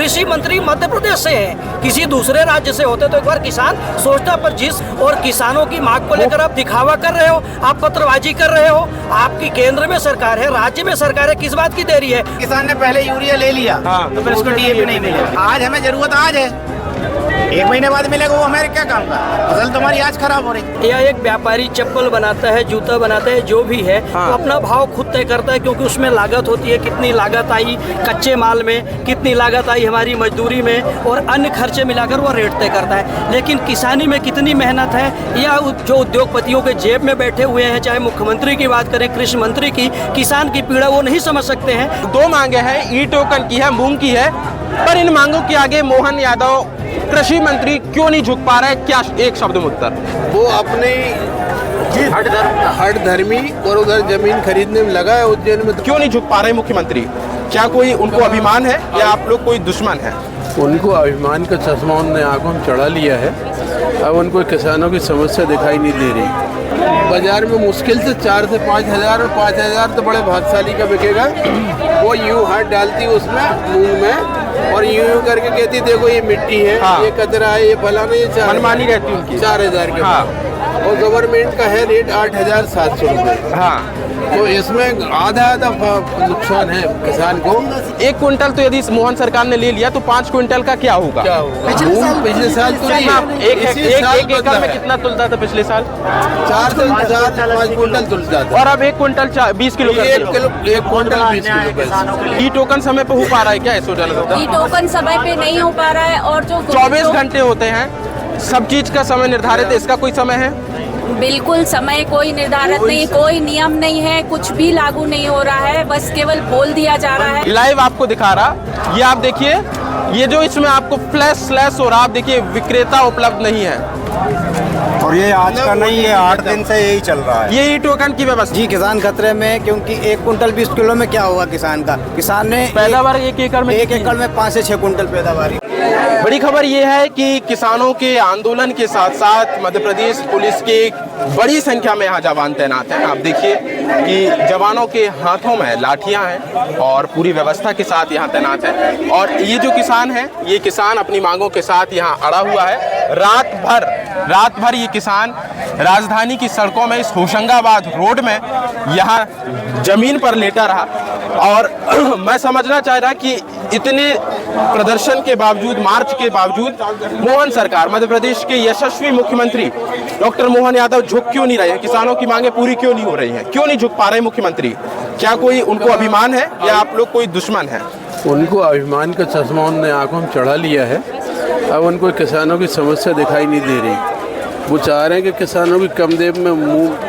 कृषि मंत्री मध्य प्रदेश से है, किसी दूसरे राज्य से होते तो एक बार किसान सोचता। पर जिस और किसानों की मांग को लेकर आप दिखावा कर रहे हो, आप पत्रबाजी कर रहे हो। आपकी केंद्र में सरकार है, राज्य में सरकार है, किस बात की देरी है? किसान ने पहले यूरिया ले लिया तो फिर उसको डीएपी नहीं मिला। आज हमें जरूरत आज है, 1 महीने बाद मिलेगा, वो हमारे क्या काम का? फसल तुम्हारी आज खराब हो रही। या एक व्यापारी चप्पल बनाता है, जूता बनाता है, जो भी है तो अपना भाव खुद तय करता है, क्योंकि उसमें लागत होती है। कितनी लागत आई कच्चे माल में, कितनी लागत आई हमारी मजदूरी में, और अन्य खर्चे मिलाकर वो रेट तय करता है। लेकिन किसानी में कितनी मेहनत है, या जो उद्योगपतियों के जेब में बैठे हुए हैं, चाहे मुख्यमंत्री की बात करें, कृषि मंत्री की, किसान की पीड़ा वो नहीं समझ सकते हैं। 2 मांगे हैं, ई टोकन की है, मूंग की है, पर इन मांगों के आगे मोहन यादव कृषि मंत्री क्यों नहीं झुक पा रहे? क्या एक शब्द में उत्तर? वो अपने हट धर्मी और उधर जमीन खरीदने में लगा है उज्जैन में। क्यों नहीं झुक पा रहे मुख्यमंत्री? क्या कोई उनको अभिमान है या आप लोग कोई दुश्मन है? उनको अभिमान का चश्मा उन्होंने आंखों में चढ़ा लिया है। अब उनको किसानों की समस्या दिखाई नहीं दे रही। बाजार में मुश्किल से 4 से 5 हज़ार, और 5 हज़ार तो बड़े भाग्यशाली का बिकेगा। वो यूं हाथ डालती उसमें मूंग में, और यूं करके कहती देखो ये मिट्टी है, ये कचरा है, ये फलाना, ये मनमानी रहती उनकी 4000 के। और गवर्नमेंट का है रेट 8700 रुपये। तो इसमें आधा नुकसान है किसान को। 1 क्विंटल तो यदि मोहन सरकार ने ले लिया तो 5 क्विंटल का क्या होगा? पिछले साल तो एक एकड़ में कितना तुलता था पिछले साल? 4 से 5 क्विंटल तुलता था, और अब 1 quintal 20 kilo. 1 quintal 20 kilo. E token समय पे हो पा रहा है क्या? ई टोकन समय पे नहीं हो पा रहा है, और जो 24 घंटे होते हैं, सब चीज का समय निर्धारित है, इसका कोई समय है? बिल्कुल समय कोई निर्धारित नहीं, कोई नियम नहीं है, कुछ भी लागू नहीं हो रहा है, बस केवल बोल दिया जा रहा है। लाइव आपको दिखा रहा, ये आप देखिए, ये जो इसमें आपको फ्लैश हो रहा, आप देखिए विक्रेता उपलब्ध नहीं है। और ये आज का नहीं, ये 8 दिन से यही चल रहा है। ये ई टोकन की व्यवस्था जी, किसान खतरे में, क्योंकि 1 क्विंटल 20 किलो में क्या होगा किसान का? किसान ने पैदावार 1 एकड़ में 5 से 6 क्विंटल पैदावार। बड़ी खबर ये है कि किसानों के आंदोलन के साथ साथ मध्य प्रदेश पुलिस के बड़ी संख्या में यहाँ जवान तैनात हैं। आप देखिए कि जवानों के हाथों में लाठियां हैं और पूरी व्यवस्था के साथ यहाँ तैनात है। और ये जो किसान है, ये किसान अपनी मांगों के साथ यहाँ अड़ा हुआ है। रात भर ये किसान राजधानी की सड़कों में, इस होशंगाबाद रोड में यहाँ जमीन पर लेटा रहा। और मैं समझना चाह रहा कि इतने प्रदर्शन के बावजूद, मार्च के बावजूद, मोहन सरकार, मध्य प्रदेश के यशस्वी मुख्यमंत्री डॉक्टर मोहन यादव झुक क्यों नहीं रहे हैं? किसानों की मांगे पूरी क्यों नहीं हो रही हैं? क्यों नहीं झुक पा रहे मुख्यमंत्री? क्या कोई उनको अभिमान है या आप लोग कोई दुश्मन है? उनको अभिमान का चश्मा उन्होंने आंखों में चढ़ा लिया है। अब उनको किसानों की समस्या दिखाई नहीं दे रही। वो चाह रहे हैं कि किसानों की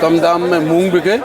कम दाम में मूंग बिके,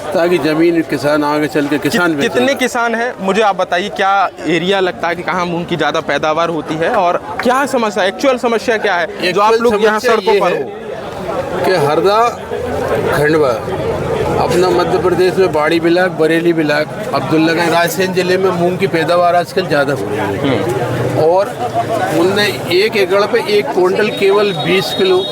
ताकि जमीन किसान आगे चल के किसान कितने किसान हैं मुझे आप बताइए? क्या एरिया लगता है कि कहाँ मूंग की ज़्यादा पैदावार होती है, और क्या समस्या, एक्चुअल समस्या क्या है जो आप लोग यहाँ सड़कों पर हो? कि हरदा, खंडवा, अपना मध्य प्रदेश में बाड़ी ब्लाक, बरेली ब्लाक, अब्दुल्लागंज, रायसेन जिले में मूंग की पैदावार आजकल ज़्यादा हो रही है। और उनने 1 एकड़ पे 1 क्विंटल केवल 20 किलो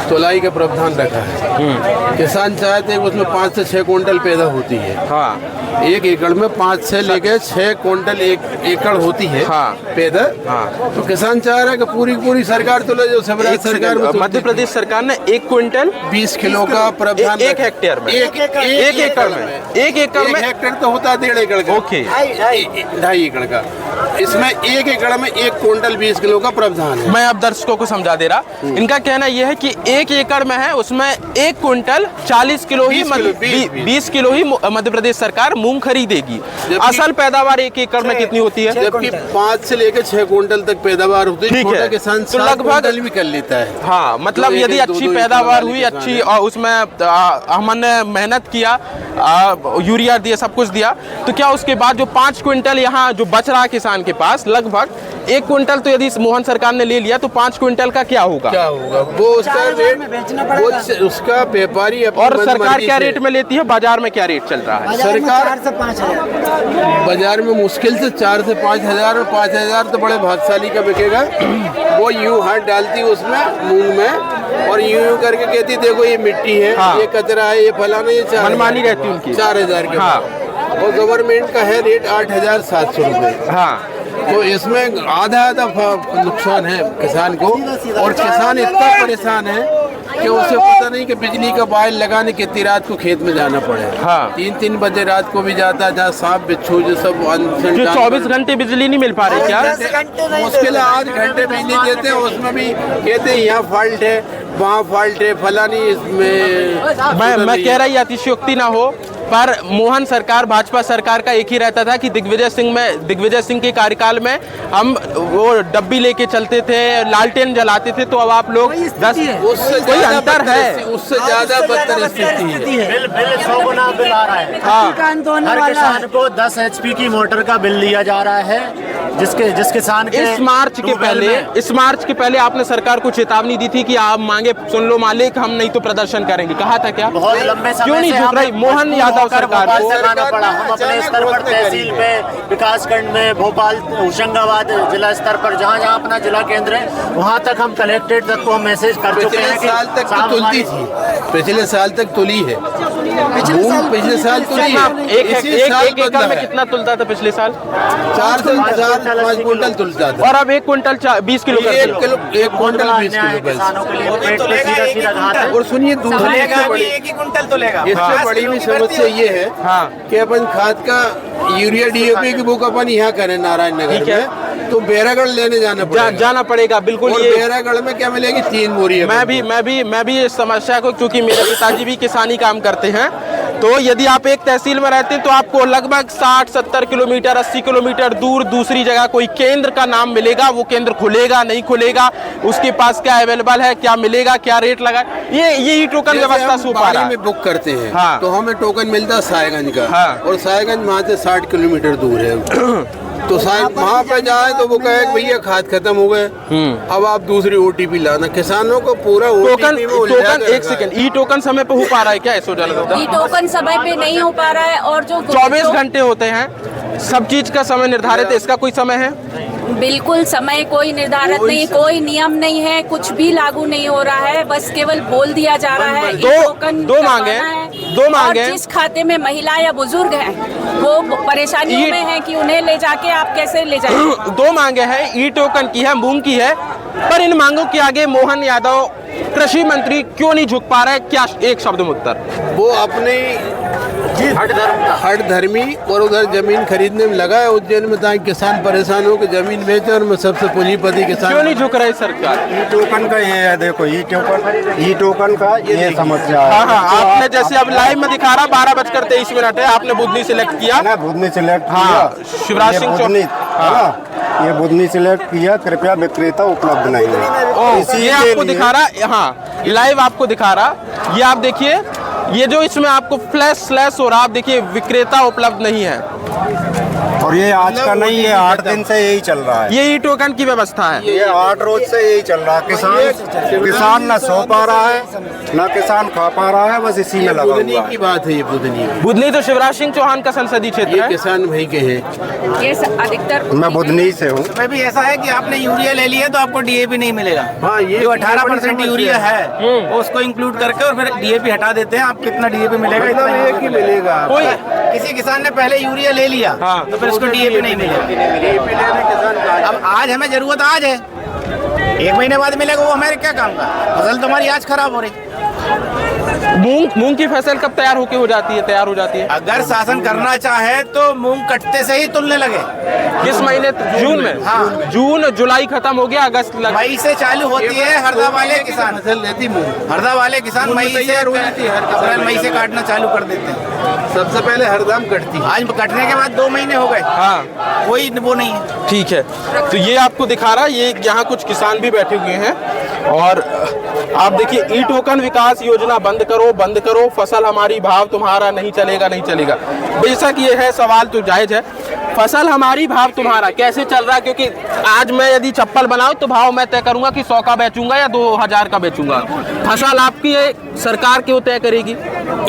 तुलाई का प्रावधान रखा है। किसान चाहते हैं उसमें 5 से 6 क्विंटल पैदा होती है। 1 एकड़ में 5 से लेकर 6 क्विंटल 1 एकड़ होती है पैदा। तो किसान चाह रहा है कि पूरी सरकार तो ले, जो स्वराज सरकार में मध्य प्रदेश सरकार ने 1 क्विंटल 20 किलो का प्रावधान 1 हेक्टेयर में, 1 एकड़ में, 1 एकड़ में, हेक्टेयर तो होता है 1.5 एकड़ का। ओके, 2.5 एकड़ का। इसमें 1 एकड़ में 1 क्विंटल 20 किलो का प्रावधान है। मैं अब दर्शकों को समझा दे रहा, इनका कहना यह है कि 1 एकड़ में है, उसमें 1 क्विंटल 40 किलो ही, 20 किलो ही मध्य प्रदेश सरकार मूंग खरीदेगी। असल पैदावार 1 एकड़ में कितनी होती है? जबकि 5 से लेकर 6 क्विंटल तक पैदावार होती है। छोटा किसान तो लगभग भी कर लेता है। हाँ, मतलब यदि अच्छी पैदावार हुई, अच्छी, और उसमें हमने मेहनत किया, यूरिया दिया, सब कुछ दिया, तो क्या उसके बाद जो 5 क्विंटल यहाँ जो बच रहा है किसान के पास, लगभग 1 क्विंटल तो यदि मोहन सरकार ने ले लिया तो 5 क्विंटल का क्या होगा? वो उसका रेट, वो उसका व्यापारी। और सरकार क्या रेट में लेती है? बाजार में क्या रेट चल रहा है? सरकार 4 से 5 हज़ार, बाजार में मुश्किल से 4 से 5 हज़ार, और 5 हज़ार तो बड़े भाग्यशाली का बिकेगा। वो यूं हाथ डालती उसमें मूंग में, और यूं करके कहती देखो ये मिट्टी है, ये कचरा है, ये फलाना, ये मनमानी रहती उनकी 4000 के। और गवर्नमेंट का है रेट 8700 रुपये। तो इसमें आधा नुकसान है किसान को, और किसान इतना परेशान है कि उसे पता नहीं कि बिजली का बाइल लगाने कितनी रात को खेत में जाना पड़े। हाँ। 3-3 बजे रात को भी जाता है, जहाँ सांप बिच्छू जो सब जो 24 घंटे बिजली नहीं मिल पा रही क्या? मुश्किल 8 घंटे बिजली देते हैं, उसमें भी कहते हैं यहाँ फॉल्ट है, वहाँ फॉल्ट है, फलानी इसमें। मैं कह रही अतिशयोक्ति ना हो, पर मोहन सरकार, भाजपा सरकार का एक ही रहता था कि दिग्विजय सिंह के कार्यकाल में हम वो डब्बी लेके चलते थे, लालटेन जलाते थे, तो अब आप लोग 10 उससे कोई अंतर है? उससे ज्यादा बदतर स्थिति है। बिल 100 गुना बिल आ रहा है। हाँ। हर किसान को 10 HP की मोटर का बिल दिया जा रहा है, जिस किसान के इस मार्च के पहले आपने सरकार को चेतावनी दी थी कि आप मांगे सुन लो मालिक, हम नहीं तो प्रदर्शन करेंगे, कहा था क्या? बहुत लंबे समय क्यों नहीं झुक रही मोहन यादव सरकार को? पड़ा। हम अपने स्तर पर तहसील में, विकासखंड में, भोपाल, होशंगाबाद जिला स्तर पर जहाँ जहाँ अपना जिला केंद्र है, वहाँ तक हम कलेक्ट्रेट तक को हम मैसेज कर चुके हैं कि साल तक तो तुलती थी, पिछले साल तक तुली है, पिछले साल तुली है। एक एकड़ में कितना तुलता था पिछले साल? 4 से 5 क्विंटल तुलता था, और अब 1 क्विंटल 20 किलो कर दिया। 1 क्विंटल 20 किलो किसानों के लिए पेट पे सीधा घात है। और सुनिए दूसरी इससे बड़ी भी समस्या ये है कि अपन खाद का यूरिया DAP की बुक अपन यहाँ करें नारायण नगर में, तो बैरागढ़ लेने जाना पड़ेगा। बिल्कुल। और बैरागढ़ में क्या मिलेगी? 3 बोरी। मैं भी इस समस्या को, क्योंकि मेरे पिताजी भी किसानी काम करते हैं, तो यदि आप एक तहसील में रहते हैं तो आपको लगभग 60-70 किलोमीटर 80 किलोमीटर दूर दूसरी जगह कोई केंद्र का नाम मिलेगा, वो केंद्र खुलेगा नहीं खुलेगा, उसके पास क्या अवेलेबल है, क्या मिलेगा, क्या रेट लगा, ये टोकन व्यवस्था सो पा रहा है। में बुक करते हैं। हाँ। तो हमें टोकन मिलता है साहेगंज का। हाँ। और साहेगंज वहाँ से 60 किलोमीटर दूर है। तो वहाँ पे जाए तो वो कहे भैया खाद खत्म हो गए, अब आप दूसरी OTP लाना। किसानों को पूरा टोकन एक सेकंड, ई टोकन समय पे हो पा रहा है क्या? ई टोकन समय पे नहीं हो पा रहा है, और जो 24 घंटे होते हैं, सब चीज का समय निर्धारित है, इसका कोई समय है? बिल्कुल समय कोई निर्धारित नहीं, कोई नियम नहीं है, कुछ भी लागू नहीं हो रहा है, बस केवल बोल दिया जा रहा है। दो मांगे और जिस खाते में महिला या बुजुर्ग है वो परेशानियों में है कि उन्हें ले जाके आप कैसे ले जाएंगे? 2 मांगे हैं, ई टोकन की है, मूंग की है, पर इन मांगों के आगे मोहन यादव कृषि मंत्री क्यों नहीं झुक पा रहे? क्या एक शब्द में उत्तर? वो अपने हट धर्मी और उधर जमीन खरीदने में लगा है उज्जैन में, ताकि किसान परेशान हो के जमीन बेचे, और मैं सबसे पूंजीपति किसान। क्यों नहीं झुक रही सरकार? ई टोकन का ये है, देखो ई टोकन का ये समस्या है। हाँ, आपने जैसे अब लाइव में दिखा रहा 12:23 है, आपने बुधनी सिलेक्ट किया ना, बुधनी सिलेक्ट हाँ, शिवराज सिंह ये बुधनी सिलेक्ट किया, कृपया विक्रेता उपलब्ध नहीं है। ये आपको दिखा रहा, हाँ लाइव आपको दिखा रहा, ये आप देखिए, ये जो इसमें आपको फ्लैश हो रहा, आप देखिए विक्रेता उपलब्ध नहीं है। और ये आज का नहीं, ये 8 दिन से यही चल रहा है। ये ई टोकन की व्यवस्था है, ये 8 रोज से यही चल रहा है। किसान ना सो पा रहा है, ना किसान खा पा रहा है, बस इसी में लगा हुआ है। की बात है ये बुधनी तो शिवराज सिंह चौहान का संसदीय क्षेत्र है। किसान भाई के हैं, ये अधिकतर मैं बुधनी से हूँ। मैं भी ऐसा है कि आपने यूरिया ले लिया तो आपको DAP नहीं मिलेगा। हाँ, ये जो 18% यूरिया है वो उसको इंक्लूड करके और फिर DAP हटा देते हैं। आप कितना DAP मिलेगा? इतना एक ही मिलेगा। कोई किसी किसान ने पहले यूरिया ले लिया तो फिर उसको DAP नहीं मिलेगा। अब आज हमें जरूरत आज है, 1 महीने बाद मिलेगा, वो हमारे क्या काम का? फसल तो हमारी आज खराब हो रही। मूंग की फसल कब तैयार हो जाती है? अगर शासन करना चाहे तो मूंग कटते से ही तुलने लगे। किस महीने? जून में। हाँ, जून जुलाई खत्म हो गया, अगस्त मई से चालू होती है। हरदा वाले किसान हरदा वाले किसान मई से अप्रैल मई से काटना चालू कर देते हैं। सबसे पहले हरदम कटती है। आज कटने के बाद 2 महीने हो गए। हाँ, कोई वो नहीं है। ठीक है, तो ये आपको दिखा रहा, ये यहाँ कुछ किसान भी बैठे हुए हैं, और आप देखिए, ई टोकन विकास योजना बंद करो, फसल हमारी भाव तुम्हारा, नहीं चलेगा। बेशक ये है सवाल तो जायज है, फसल हमारी भाव तुम्हारा कैसे चल रहा है? क्योंकि आज मैं यदि चप्पल बनाऊं तो भाव मैं तय करूंगा कि 100 का बेचूंगा या 2000 का बेचूंगा, फसल आपकी सरकार क्यों तय करेगी?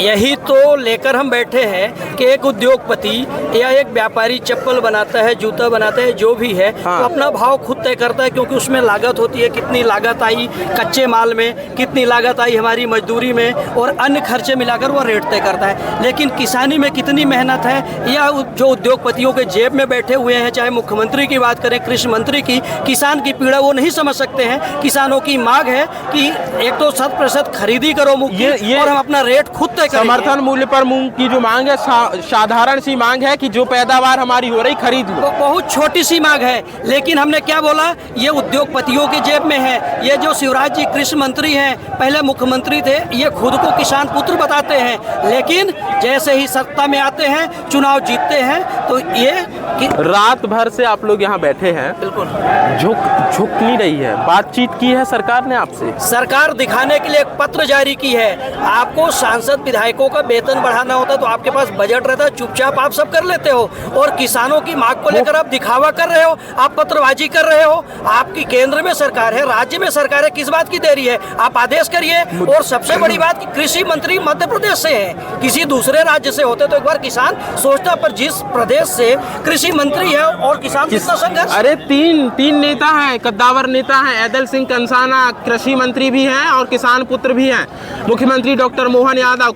यही तो लेकर हम बैठे हैं कि एक उद्योगपति या एक व्यापारी चप्पल बनाता है, जूता बनाता है, जो भी है हाँ। तो अपना भाव खुद तय करता है, क्योंकि उसमें लागत होती है, कितनी लागत आई कच्चे माल में, कितनी लागत आई हमारी मजदूरी में, और अन्य खर्चे मिलाकर वो रेट तय करता है। लेकिन किसानी में कितनी मेहनत है या जो उद्योगपतियों के जेब में बैठे हुए हैं, चाहे मुख्यमंत्री की बात करें, कृषि मंत्री की, किसान की पीड़ा वो नहीं समझ सकते हैं। किसानों की मांग है कि एक तो 100% खरीदी करो मूंग की और हम अपना रेट खुद तय करें। समर्थन मूल्य पर मूंग की जो मांग है साधारण सी मांग है कि जो पैदावार हमारी हो रही खरीद लो। बहुत छोटी सी मांग है, लेकिन हमने क्या बोला, ये उद्योगपतियों की जेब में है। ये जो शिवराज जी कृषि मंत्री हैं, पहले मुख्यमंत्री थे, ये खुद को किसान पुत्र बताते हैं, लेकिन जैसे ही सत्ता में आते हैं, चुनाव जीतते हैं, तो ये रात भर से आप लोग यहाँ बैठे हैं, बिल्कुल झुक नहीं रही है। बातचीत की है सरकार ने आपसे? सरकार दिखाने के लिए एक पत्र जारी की है। आपको सांसद विधायकों का वेतन बढ़ाना होता तो आपके पास बजट रहता है, चुपचाप आप सब कर लेते हो, और किसानों की मांग को लेकर आप दिखावा कर रहे हो, आप पत्रबाजी कर रहे हो। आपकी केंद्र में सरकार है, राज्य में सरकार है, किस बात की देरी है? आप आदेश करिए। और सबसे बड़ी बात कि कृषि मंत्री मध्य प्रदेश से है, किसी दूसरे राज्य से होते तो एक बार किसान सोचता, पर जिस प्रदेश से कृषि मंत्री है और किसान कितना संघर्ष। अरे तीन नेता हैं, कद्दावर नेता हैं, ऐदल सिंह कंसाना कृषि मंत्री भी हैं और किसान पुत्र भी हैं। मुख्यमंत्री डॉक्टर मोहन यादव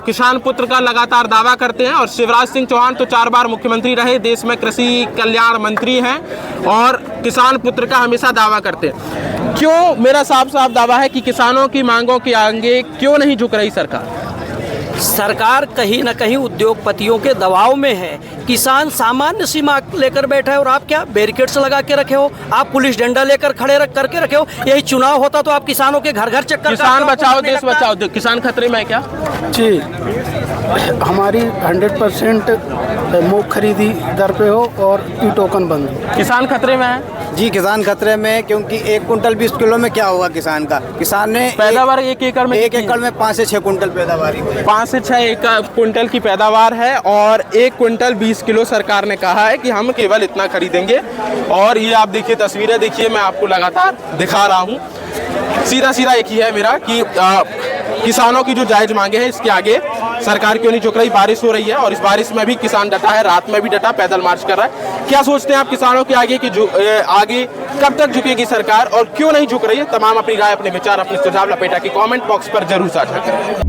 किसान पुत्र का लगातार दावा करते हैं, और शिवराज सिंह चौहान तो 4 बार मुख्यमंत्री रहे, देश में कृषि कल्याण मंत्री हैं और किसान पुत्र का हमेशा दावा करते हैं। क्यों, मेरा साफ साफ दावा है कि किसानों की मांगों के आगे क्यों नहीं झुक रही सरकार? सरकार कहीं न कहीं उद्योगपतियों के दबाव में है। किसान सामान्य सी मांग लेकर बैठा है और आप क्या बैरिकेड्स लगा के रखे हो, आप पुलिस डंडा लेकर खड़े करके रखे हो। यही चुनाव होता तो आप किसानों के घर घर चक्कर, किसान बचाओ देश बचाओ, किसान खतरे में है क्या? जी, हमारी 100% मूंग खरीदी दर पे हो और ई टोकन बंद हो। किसान खतरे में है जी, किसान खतरे में है, क्योंकि 1 कुंटल 20 किलो में क्या होगा किसान का? किसान ने पैदावार 1 एकड़ में 5 से 6 कुंटल पैदावार, 5 से 6 कुंटल की पैदावार है, और 1 कुंटल 20 किलो सरकार ने कहा है कि हम केवल इतना खरीदेंगे। और ये आप देखिए, तस्वीरें देखिए, मैं आपको लगातार दिखा रहा हूँ। सीधा एक ही है मेरा कि किसानों की जो जायज मांगे हैं, इसके आगे सरकार क्यों नहीं झुक रही? बारिश हो रही है और इस बारिश में भी किसान डटा है, रात में भी डटा, पैदल मार्च कर रहा है। क्या सोचते हैं आप किसानों के आगे कि आगे कब तक झुकेगी सरकार और क्यों नहीं झुक रही है? तमाम अपनी राय, अपने विचार, अपने सुझाव लपेटा के कमेंट बॉक्स पर जरूर साझा करें।